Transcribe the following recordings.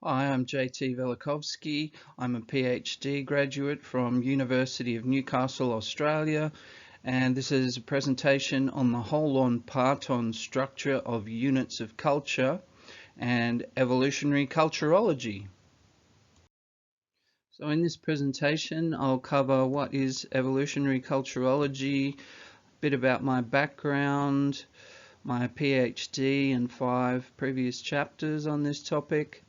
Hi, I'm JT Velikovsky. I'm a PhD graduate from University of Newcastle, Australia, and this is a presentation on the HOLON parton structure of units of culture and evolutionary culturology. So in this presentation, I'll cover what is evolutionary culturology, a bit about my background, my PhD and 5 previous chapters on this topic,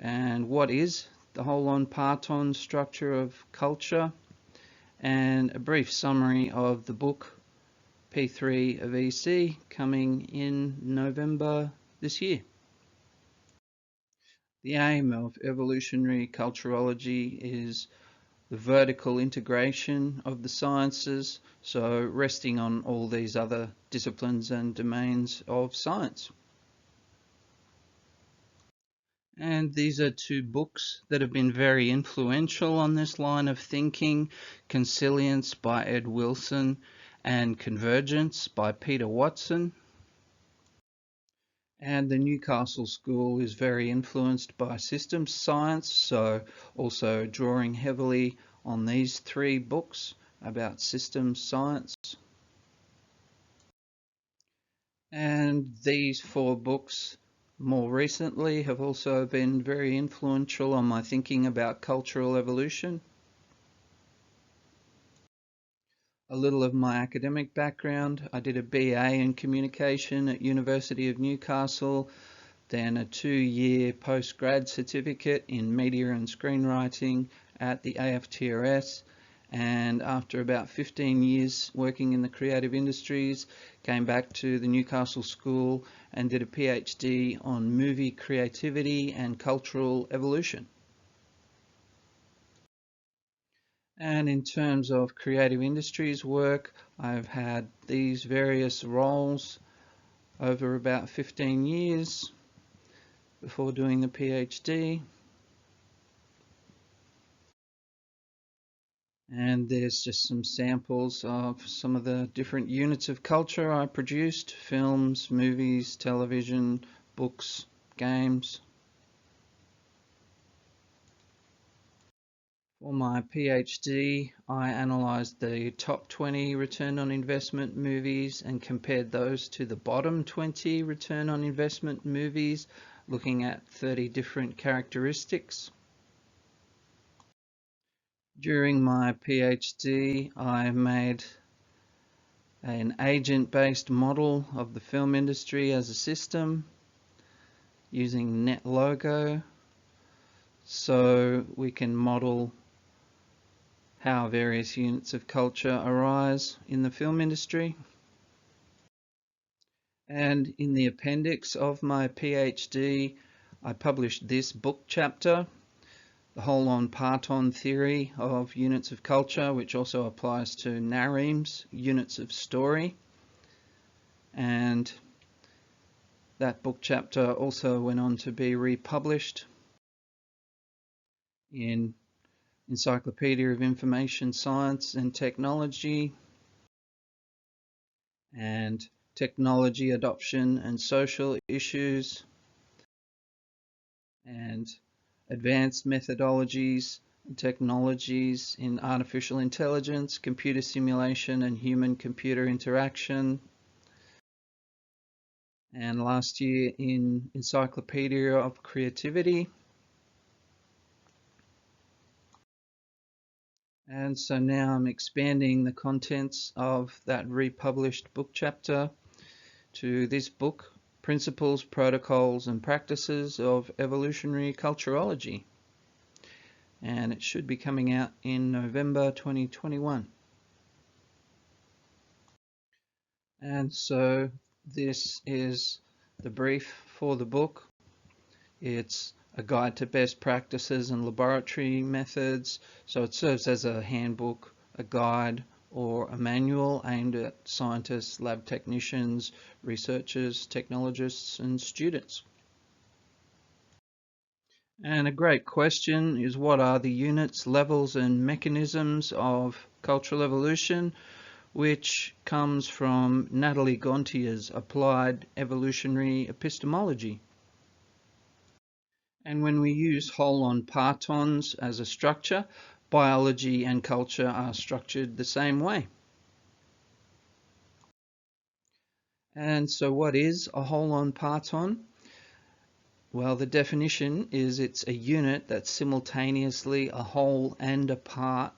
and what is the HOLON parton structure of culture, and a brief summary of the book P3 of EC coming in November this year. The aim of evolutionary culturology is the vertical integration of the sciences, so resting on all these other disciplines and domains of science. And these are 2 books that have been very influential on this line of thinking: Consilience by Ed Wilson and Convergence by Peter Watson. And the Newcastle School is very influenced by systems science, so also drawing heavily on these 3 books about systems science. And these 4 books more recently have also been very influential on my thinking about cultural evolution. A little of my academic background: I did a BA in communication at University of Newcastle, then a 2-year postgrad certificate in media and screenwriting at the AFTRS, and after about 15 years working in the creative industries, came back to the Newcastle School and did a PhD on movie creativity and cultural evolution. And in terms of creative industries work, I've had these various roles over about 15 years before doing the PhD. And there's just some samples of some of the different units of culture I produced: films, movies, television, books, games. For my PhD, I analysed the top 20 return on investment movies and compared those to the bottom 20 return on investment movies, looking at 30 different characteristics. During my PhD, I made an agent-based model of the film industry as a system using NetLogo, so we can model how various units of culture arise in the film industry. And in the appendix of my PhD, I published this book chapter, The HOLON Parton Theory of Units of Culture, which also applies to Nareem's Units of Story. And that book chapter also went on to be republished in Encyclopedia of Information Science and Technology, and Technology Adoption and Social Issues, and Advanced Methodologies and Technologies in Artificial Intelligence, Computer Simulation and Human-Computer Interaction, and last year in Encyclopedia of Creativity. And so now I'm expanding the contents of that republished book chapter to this book, Principles, Protocols and Practices of Evolutionary Culturology. And it should be coming out in November 2021. And so this is the brief for the book. It's a guide to best practices and laboratory methods, so it serves as a handbook, a guide, or a manual aimed at scientists, lab technicians, researchers, technologists, and students. And a great question is, what are the units, levels, and mechanisms of cultural evolution, which comes from Nathalie Gontier's Applied Evolutionary Epistemology. And when we use HOLON partons as a structure, biology and culture are structured the same way. And so what is a HOLON parton? Well, the definition is it's a unit that's simultaneously a whole and a part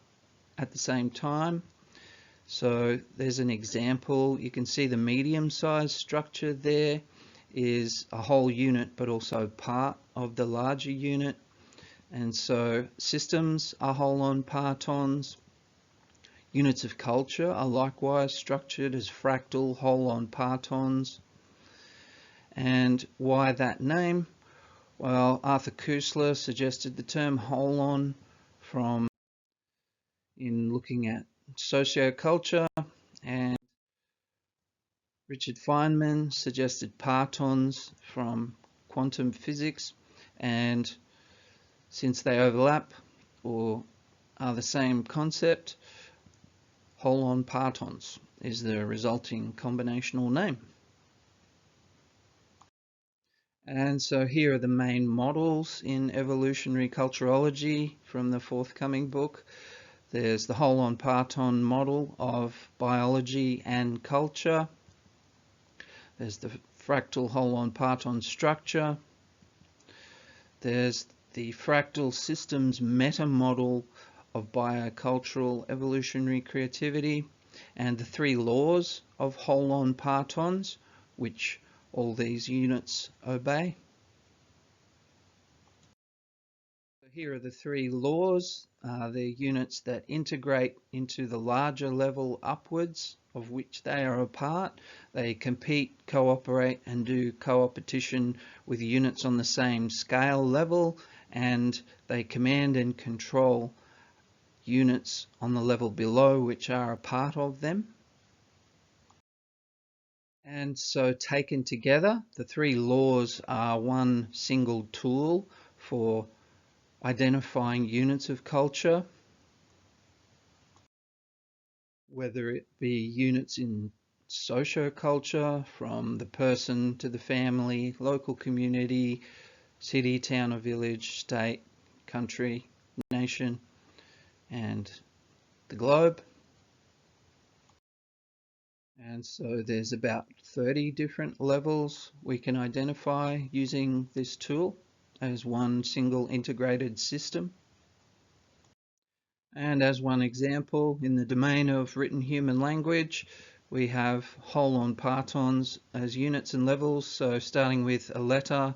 at the same time. So there's an example. You can see the medium-sized structure there is a whole unit but also part of the larger unit. And so systems are HOLON partons. Units of culture are likewise structured as fractal HOLON partons. And why that name? Well, Arthur Koestler suggested the term HOLON in looking at socioculture, and Richard Feynman suggested partons from quantum physics, and since they overlap or are the same concept, HOLON partons is the resulting combinational name. And so here are the main models in evolutionary culturology from the forthcoming book. There's the HOLON parton model of biology and culture. There's the fractal HOLON parton structure. There's the fractal systems meta model of biocultural evolutionary creativity, and the three laws of HOLON partons, which all these units obey. So here are the three laws. They're units that integrate into the larger level upwards of which they are a part. They compete, cooperate, and do co-opetition with units on the same scale level, and they command and control units on the level below which are a part of them. And so taken together, the three laws are one single tool for identifying units of culture, whether it be units in socioculture, from the person to the family, local community, city, town or village, state, country, nation, and the globe. And so there's about 30 different levels we can identify using this tool as one single integrated system. And as one example, in the domain of written human language, we have HOLON partons as units and levels. So starting with a letter,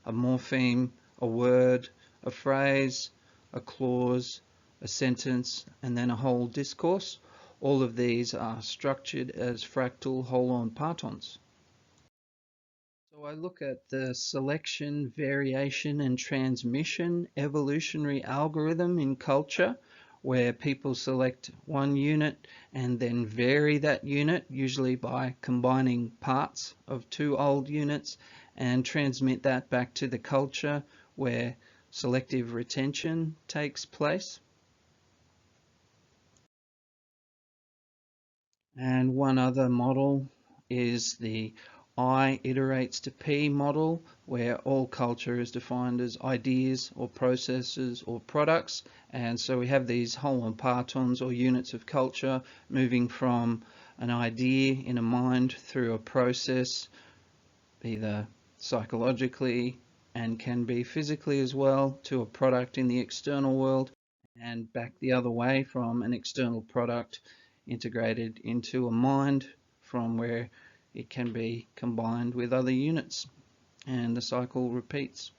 a morpheme, a word, a phrase, a clause, a sentence, and then a whole discourse. All of these are structured as fractal HOLON partons. So I look at the selection, variation, and transmission evolutionary algorithm in culture, where people select one unit and then vary that unit, usually by combining parts of two old units, and transmit that back to the culture where selective retention takes place. And one other model is the I iterates to P model, where all culture is defined as ideas or processes or products. And so we have these HOLON partons or units of culture moving from an idea in a mind through a process, either psychologically and can be physically as well, to a product in the external world, and back the other way from an external product integrated into a mind from where it can be combined with other units, and the cycle repeats.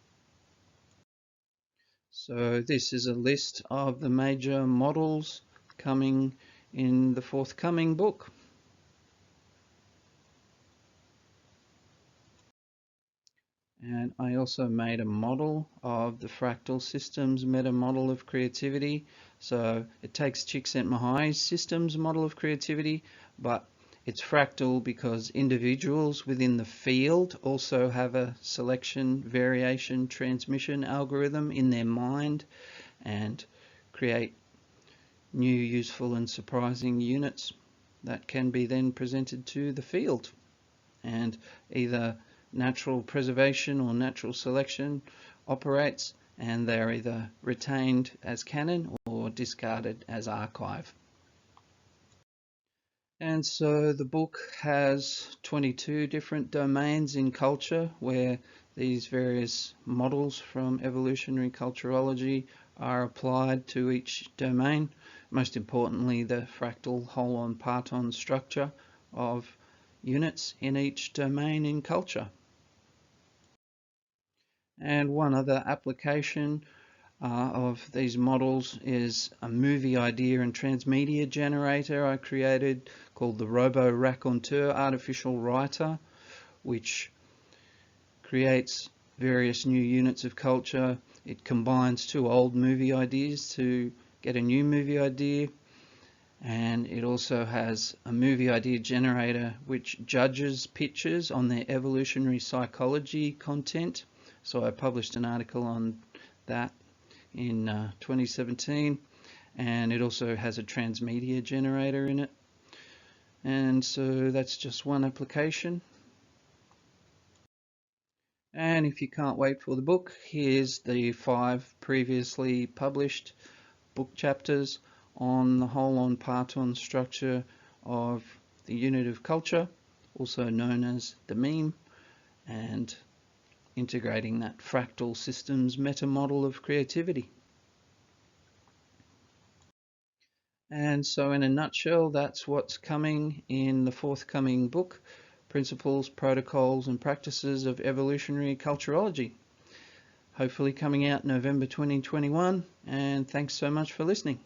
So this is a list of the major models coming in the forthcoming book. And I also made a model of the fractal systems meta model of creativity. So it takes Csikszentmihalyi's systems model of creativity, but it's fractal because individuals within the field also have a selection, variation, transmission algorithm in their mind and create new, useful and surprising units that can be then presented to the field, and either natural preservation or natural selection operates, and they're either retained as canon or discarded as archive. And so the book has 22 different domains in culture where these various models from evolutionary culturology are applied to each domain. Most importantly, the fractal HOLON parton structure of units in each domain in culture. And one other application of these models is a movie idea and transmedia generator I created called the Robo-Raconteur Artificial Writer, which creates various new units of culture. It combines two old movie ideas to get a new movie idea, and it also has a movie idea generator which judges pitches on their evolutionary psychology content. So I published an article on that in 2017, and it also has a transmedia generator in it. And so that's just one application. And if you can't wait for the book, here's the 5 previously published book chapters on the HOLON parton structure of the unit of culture, also known as the meme, and integrating that fractal systems meta model of creativity. And so in a nutshell, that's what's coming in the forthcoming book, Principles, Protocols and Practices of Evolutionary Culturology. Hopefully coming out November 2021, and thanks so much for listening.